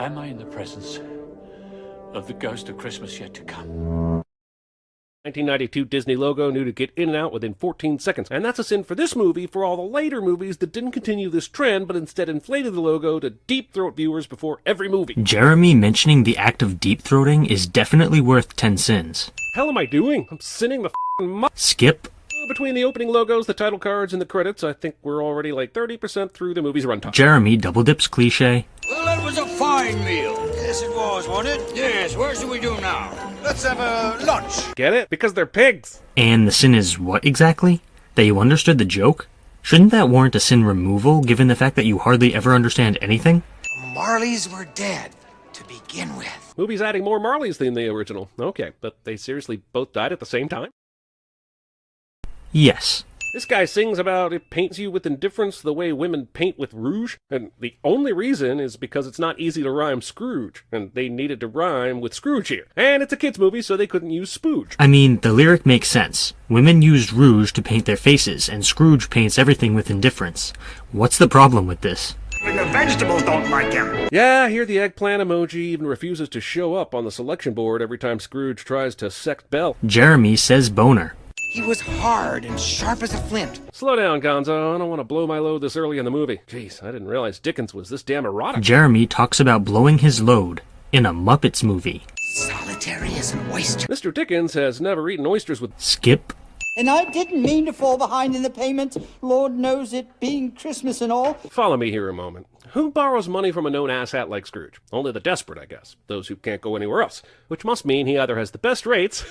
Am I in the presence of the ghost of Christmas yet to come? 1992 Disney logo knew to get in and out within 14 seconds, and that's a sin for this movie for all the later movies that didn't continue this trend but instead inflated the logo to deep-throat viewers before every movie. Jeremy mentioning the act of deep-throating is definitely worth 10 sins. Hell am I doing? I'm sinning the f***ing Skip. Between the opening logos, the title cards, and the credits, I think we're already like 30% through the movie's runtime. Jeremy double dips cliche. Well, that was a fine meal. Yes, it was, wasn't it? Yes, where should we do now? Let's have a lunch. Get it? Because they're pigs. And the sin is what exactly? That you understood the joke? Shouldn't that warrant a sin removal, given the fact that you hardly ever understand anything? The Marleys were dead to begin with. Movie's adding more Marleys than the original. Okay, but they seriously both died at the same time? Yes. This guy sings about it paints you with indifference the way women paint with rouge, and the only reason is because it's not easy to rhyme Scrooge, and they needed to rhyme with Scrooge here. And it's a kid's movie, so they couldn't use spooge. I mean, the lyric makes sense. Women used rouge to paint their faces, and Scrooge paints everything with indifference. What's the problem with this? And the vegetables don't like him. Yeah, here the eggplant emoji even refuses to show up on the selection board every time Scrooge tries to sect Belle. Jeremy says boner. He was hard and sharp as a flint. Slow down, Gonzo. I don't want to blow my load this early in the movie. Jeez, I didn't realize Dickens was this damn erotic. Jeremy talks about blowing his load in a Muppets movie. Solitary as an oyster. Mr. Dickens has never eaten oysters with... Skip. And I didn't mean to fall behind in the payment. Lord knows it being Christmas and all. Follow me here a moment. Who borrows money from a known asshat like Scrooge? Only the desperate, I guess. Those who can't go anywhere else. Which must mean he either has the best rates,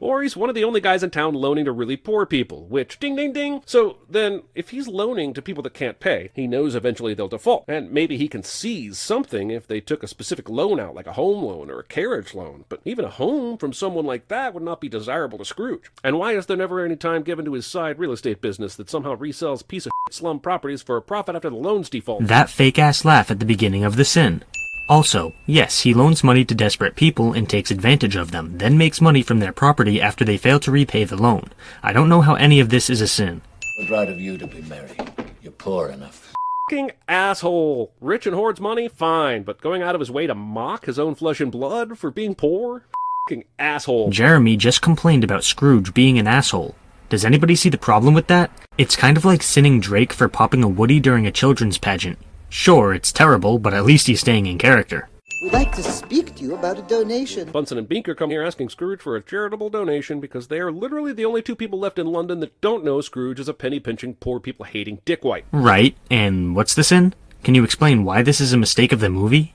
or he's one of the only guys in town loaning to really poor people, which, ding ding ding. So then, if he's loaning to people that can't pay, he knows eventually they'll default. And maybe he can seize something if they took a specific loan out, like a home loan or a carriage loan. But even a home from someone like that would not be desirable to Scrooge. And why is there never any time given to his side real estate business that somehow resells piece of shit slum properties for a profit after the loans default? That fake-ass laugh at the beginning of the sin. Also, yes, he loans money to desperate people and takes advantage of them, then makes money from their property after they fail to repay the loan. I don't know how any of this is a sin. What right have you to be merry? You're poor enough. Fucking asshole. Rich and hoards money? Fine. But going out of his way to mock his own flesh and blood for being poor? Fucking asshole. Jeremy just complained about Scrooge being an asshole. Does anybody see the problem with that? It's kind of like sinning Drake for popping a Woody during a children's pageant. Sure, it's terrible, but at least he's staying in character. We'd like to speak to you about a donation. Bunsen and Binker come here asking Scrooge for a charitable donation because they are literally the only two people left in London that don't know Scrooge is a penny-pinching, poor people-hating dickwhite. Right, and what's the sin? Can you explain why this is a mistake of the movie?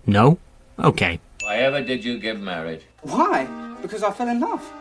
No? Okay. Why ever did you get married? Why? Because I fell in love.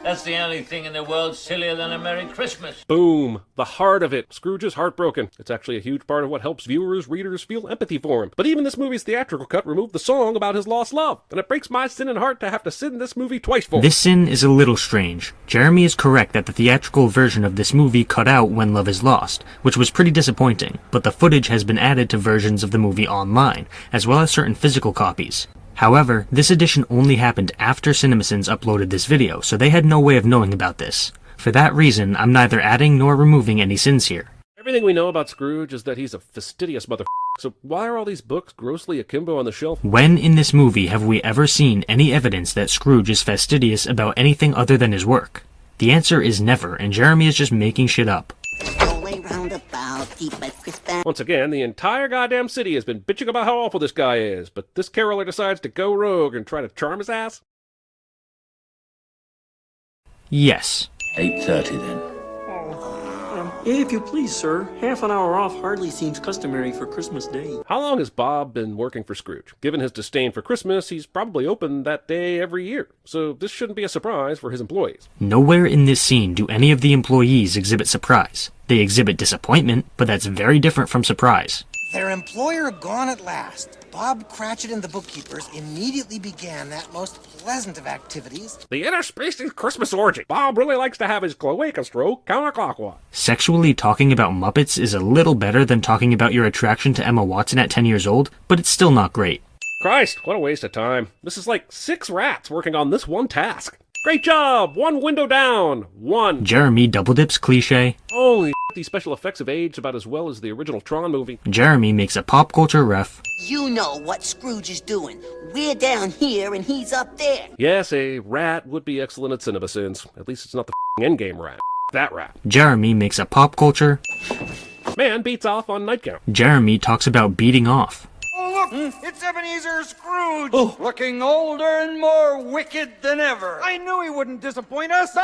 That's the only thing in the world sillier than a Merry Christmas. Boom. The heart of it. Scrooge is heartbroken. It's actually a huge part of what helps viewers, readers feel empathy for him. But even this movie's theatrical cut removed the song about his lost love. And it breaks my sinning heart to have to sit in this movie twice for. This sin is a little strange. Jeremy is correct that the theatrical version of this movie cut out When Love Is Lost, which was pretty disappointing, but the footage has been added to versions of the movie online, as well as certain physical copies. However, this edition only happened after Cinemasins uploaded this video, so they had no way of knowing about this. For that reason, I'm neither adding nor removing any sins here. Everything we know about Scrooge is that he's a fastidious motherfucker. So why are all these books grossly akimbo on the shelf? When in this movie have we ever seen any evidence that Scrooge is fastidious about anything other than his work? The answer is never, and Jeremy is just making shit up. Once again, the entire goddamn city has been bitching about how awful this guy is, but this caroler decides to go rogue and try to charm his ass? Yes. 8:30 then. If you please, sir, half an hour off hardly seems customary for Christmas Day. How long has Bob been working for Scrooge? Given his disdain for Christmas, he's probably open that day every year, so this shouldn't be a surprise for his employees. Nowhere in this scene do any of the employees exhibit surprise. They exhibit disappointment, but that's very different from surprise. Their employer gone at last. Bob Cratchit and the bookkeepers immediately began that most pleasant of activities. The interspecies Christmas orgy. Bob really likes to have his cloaca stroke counterclockwise. Sexually talking about Muppets is a little better than talking about your attraction to Emma Watson at 10 years old, but it's still not great. Christ, what a waste of time. This is like 6 rats working on this one task. Great job! 1 window down! 1. Jeremy double dips cliche. Holy these special effects have aged about as well as the original Tron movie. Jeremy makes a pop culture ref. You know what Scrooge is doing. We're down here and he's up there. Yes, a rat would be excellent at Cinemasins. At least it's not the endgame rat. That rat. Jeremy makes a pop culture. Man beats off on Nightgown. Jeremy talks about beating off. Oh, look! It's Ebenezer Scrooge! Oh. Looking older and more wicked than ever. I knew he wouldn't disappoint us!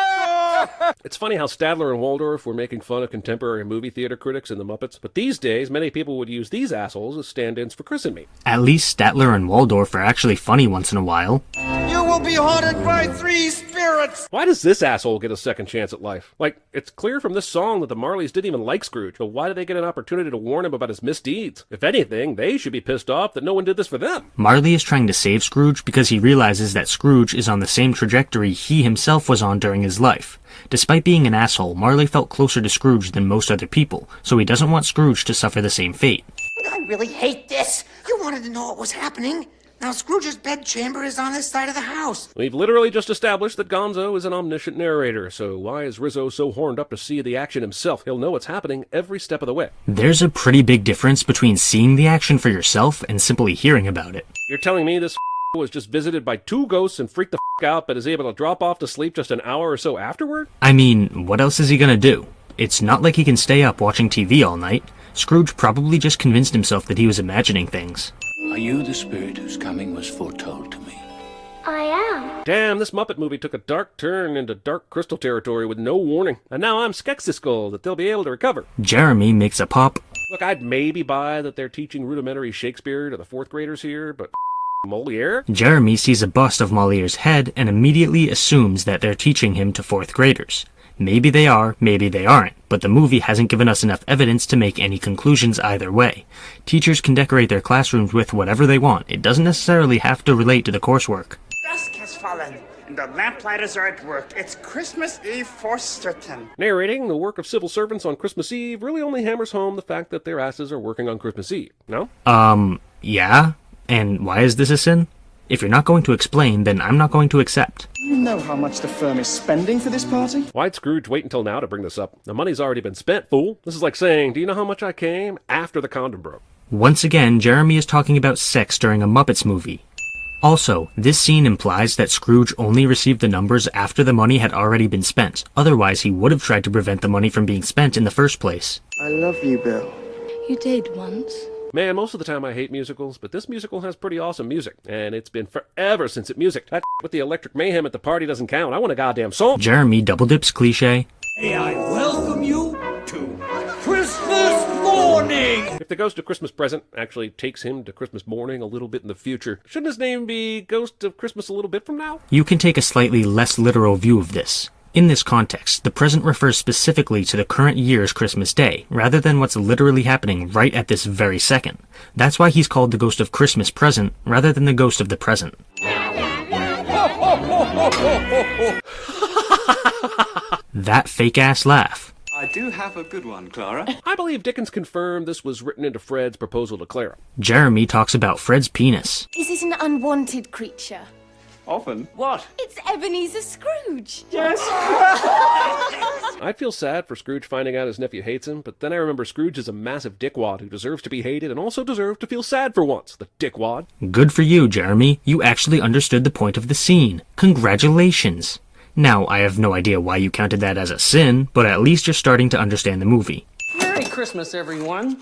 It's funny how Stadler and Waldorf were making fun of contemporary movie theater critics in the Muppets, but these days, many people would use these assholes as stand-ins for Chris and me. At least Statler and Waldorf are actually funny once in a while. You will be haunted by 3 spirits! Why does this asshole get a second chance at life? Like, it's clear from this song that the Marleys didn't even like Scrooge, so why did they get an opportunity to warn him about his misdeeds? If anything, they should be pissed off that no one did this for them. Marley is trying to save Scrooge because he realizes that Scrooge is on the same trajectory he himself was on during his life. Despite being an asshole, Marley felt closer to Scrooge than most other people, so he doesn't want Scrooge to suffer the same fate. I really hate this. You wanted to know what was happening. Now Scrooge's bedchamber is on this side of the house. We've literally just established that Gonzo is an omniscient narrator, so why is Rizzo so horned up to see the action himself? He'll know what's happening every step of the way. There's a pretty big difference between seeing the action for yourself and simply hearing about it. You're telling me this was just visited by 2 ghosts and freaked the out, but is able to drop off to sleep just an hour or so afterward? I mean, what else is he gonna do? It's not like he can stay up watching TV all night. Scrooge probably just convinced himself that he was imagining things. Are you the spirit whose coming was foretold to me? I am. Damn, this Muppet movie took a dark turn into Dark Crystal territory with no warning. And now I'm skeptical that they'll be able to recover. Jeremy makes a pop. Look, I'd maybe buy that they're teaching rudimentary Shakespeare to the 4th graders here, but Moliere? Jeremy sees a bust of Moliere's head and immediately assumes that they're teaching him to 4th graders. Maybe they are, maybe they aren't, but the movie hasn't given us enough evidence to make any conclusions either way. Teachers can decorate their classrooms with whatever they want. It doesn't necessarily have to relate to the coursework. Dusk has fallen, and the lamplighters are at work. It's Christmas Eve for certain. Narrating the work of civil servants on Christmas Eve really only hammers home the fact that their asses are working on Christmas Eve, no? Yeah? And why is this a sin? If you're not going to explain, then I'm not going to accept. You know how much the firm is spending for this party? Why'd Scrooge wait until now to bring this up? The money's already been spent, fool. This is like saying, do you know how much I came after the condom broke? Once again, Jeremy is talking about sex during a Muppets movie. Also, this scene implies that Scrooge only received the numbers after the money had already been spent. Otherwise, he would have tried to prevent the money from being spent in the first place. I love you, Bill. You did once. Man, most of the time I hate musicals, but this musical has pretty awesome music, and it's been forever since it music. That with the electric mayhem at the party doesn't count. I want a goddamn song. Jeremy double dips cliche. May I welcome you to Christmas morning! If the Ghost of Christmas Present actually takes him to Christmas morning a little bit in the future, shouldn't his name be Ghost of Christmas a little bit from now? You can take a slightly less literal view of this. In this context, the present refers specifically to the current year's Christmas Day, rather than what's literally happening right at this very second. That's why he's called the Ghost of Christmas Present, rather than the Ghost of the Present. That fake-ass laugh. I do have a good one, Clara. I believe Dickens confirmed this was written into Fred's proposal to Clara. Jeremy talks about Fred's penis. Is it an unwanted creature? Often. What? It's Ebenezer Scrooge. Yes. I'd feel sad for Scrooge finding out his nephew hates him, but then I remember Scrooge is a massive dickwad who deserves to be hated and also deserves to feel sad for once. The dickwad. Good for you, Jeremy. You actually understood the point of the scene. Congratulations. Now, I have no idea why you counted that as a sin, but at least you're starting to understand the movie. Merry Christmas, everyone.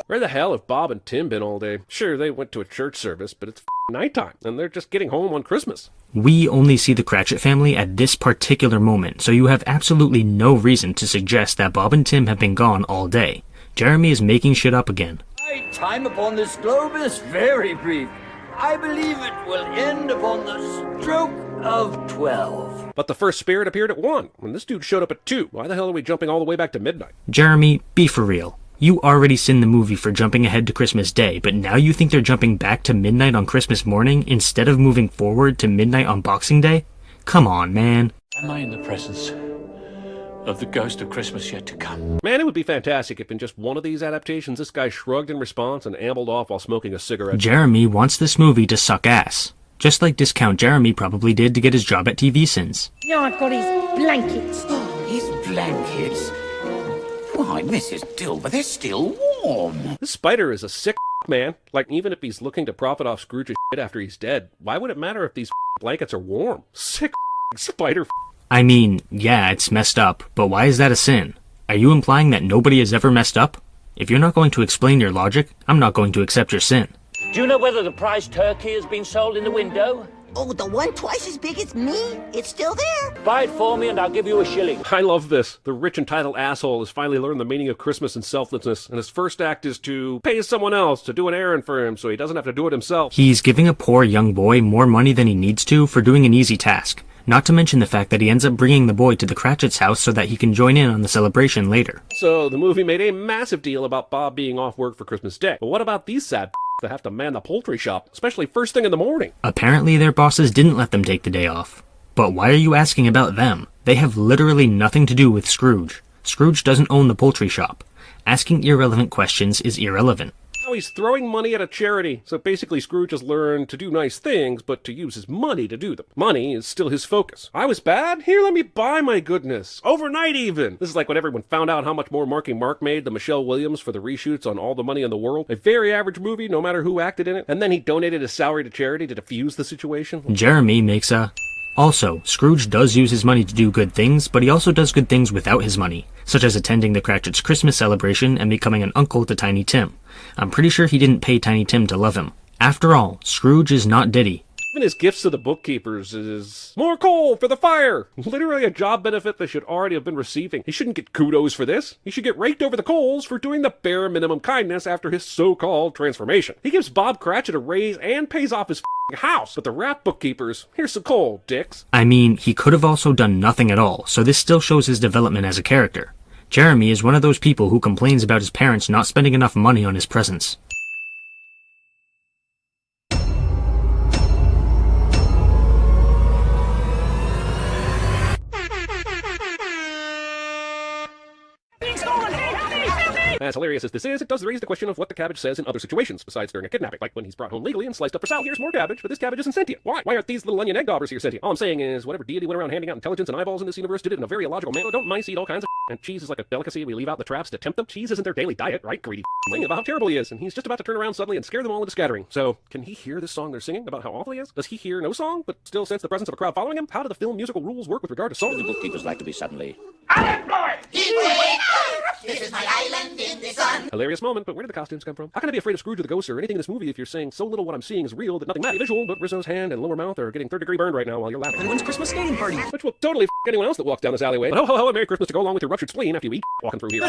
Where the hell have Bob and Tim been all day? Sure, they went to a church service, but it's nighttime, and they're just getting home on Christmas. We only see the Cratchit family at this particular moment, so you have absolutely no reason to suggest that Bob and Tim have been gone all day. Jeremy is making shit up again. My time upon this globe is very brief. I believe it will end upon the stroke of 12. But the first spirit appeared at 1, and this dude showed up at 2. Why the hell are we jumping all the way back to midnight? Jeremy, be for real. You already sinned the movie for jumping ahead to Christmas Day, but now you think they're jumping back to midnight on Christmas morning instead of moving forward to midnight on Boxing Day? Come on, man. Am I in the presence of the Ghost of Christmas yet to come? Man, it would be fantastic if in just one of these adaptations this guy shrugged in response and ambled off while smoking a cigarette. Jeremy wants this movie to suck ass. Just like Discount Jeremy probably did to get his job at TV Sins. Yeah, I've got his blankets. His blankets. Why, Mrs. Dilber, they're still warm. This spider is a sick man. Like, even if he's looking to profit off Scrooge's shit after he's dead, why would it matter if these blankets are warm? Sick spider. I mean, yeah, it's messed up, but why is that a sin? Are you implying that nobody has ever messed up? If you're not going to explain your logic, I'm not going to accept your sin. Do you know whether the prize turkey has been sold in the window? Oh, the one twice as big as me? It's still there. Buy it for me and I'll give you a shilling. I love this. The rich entitled asshole has finally learned the meaning of Christmas and selflessness, and his first act is to pay someone else to do an errand for him so he doesn't have to do it himself. He's giving a poor young boy more money than he needs to for doing an easy task. Not to mention the fact that he ends up bringing the boy to the Cratchit's house so that he can join in on the celebration later. So the movie made a massive deal about Bob being off work for Christmas Day. But what about these sad that have to man the poultry shop, especially first thing in the morning? Apparently their bosses didn't let them take the day off. But why are you asking about them? They have literally nothing to do with Scrooge. Scrooge doesn't own the poultry shop. Asking irrelevant questions is irrelevant. Now he's throwing money at a charity, so basically Scrooge has learned to do nice things, but to use his money to do them. Money is still his focus. I was bad? Here, let me buy my goodness. Overnight even. This is like when everyone found out how much more Marky Mark made than Michelle Williams for the reshoots on All the Money in the World. A very average movie, no matter who acted in it. And then he donated his salary to charity to defuse the situation. Jeremy makes a... Also, Scrooge does use his money to do good things, but he also does good things without his money, such as attending the Cratchit's Christmas celebration and becoming an uncle to Tiny Tim. I'm pretty sure he didn't pay Tiny Tim to love him. After all, Scrooge is not Diddy. Even his gifts to the bookkeepers is more coal for the fire. Literally a job benefit they should already have been receiving. He shouldn't get kudos for this. He should get raked over the coals for doing the bare minimum kindness after his so-called transformation. He gives Bob Cratchit a raise and pays off his house. But the rat bookkeepers, here's some coal, dicks. I mean, he could have also done nothing at all, so this still shows his development as a character. Jeremy is one of those people who complains about his parents not spending enough money on his presents. As hilarious as this is, it does raise the question of what the cabbage says in other situations, besides during a kidnapping, like when he's brought home legally and sliced up for sale. Here's more cabbage, but this cabbage isn't sentient. Why? Why aren't these little onion egg daubers here sentient? All I'm saying is, whatever deity went around handing out intelligence and eyeballs in this universe did it in a very illogical manner. Don't mice eat all kinds of and cheese is like a delicacy we leave out the traps to tempt them? Cheese isn't their daily diet, right? Greedy Think about how terrible he is, and he's just about to turn around suddenly and scare them all into scattering. So, can he hear this song they're singing about how awful he is? Does he hear no song, but still sense the presence of a crowd following him? How do the film musical rules work with regard to songs? The bookkeepers like to be suddenly Unemployed! This is my island in the sun. Hilarious moment, but where did the costumes come from? How can I be afraid of Scrooge or the ghost or anything in this movie if you're saying so little what I'm seeing is real that nothing matters? Visual, but Rizzo's hand and lower mouth are getting third-degree burned right now while you're laughing. And when's Christmas skating party? Which will totally anyone else that walks down this alleyway. But ho, and Merry Christmas to go along with your ruptured spleen after you eat walking through here.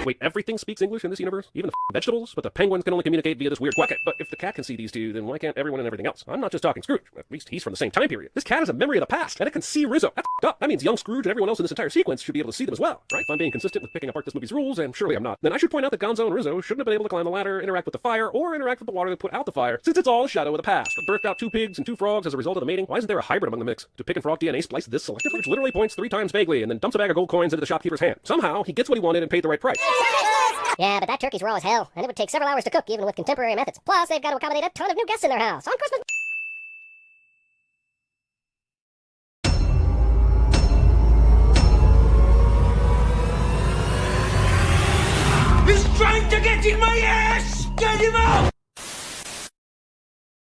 Wait, everything speaks English in this universe? Even the vegetables? But the penguins can only communicate via this weird quack. But if the cat can see these two, then why can't everyone and everything else? I'm not just talking Scrooge. At least he's from the same time period. This cat has a memory of the past, and it can see Rizzo. That's up. That means young Scrooge and everyone else in this entire sequence should be able to see them as well, right? If I'm being consistent with picking apart this movie's rules, and surely I'm not, then I should point out that Gonzo and Rizzo shouldn't have been able to climb the ladder, interact with the fire, or interact with the water that put out the fire, since it's all a shadow of the past. But birthed out 2 pigs and 2 frogs as a result of the mating. Why isn't there a hybrid among the mix? Do pig and frog DNA splice this selectively? Which literally points 3 times vaguely, and then dumps a bag of gold coins into the shopkeeper's hand. Somehow, he gets what he wanted and paid the right price. Yeah, but that turkey's raw as hell, and it would take several hours to cook even with contemporary methods. Plus, they've got to accommodate a ton of new guests in their house on Christmas. He's trying to get in my ass! Get him out!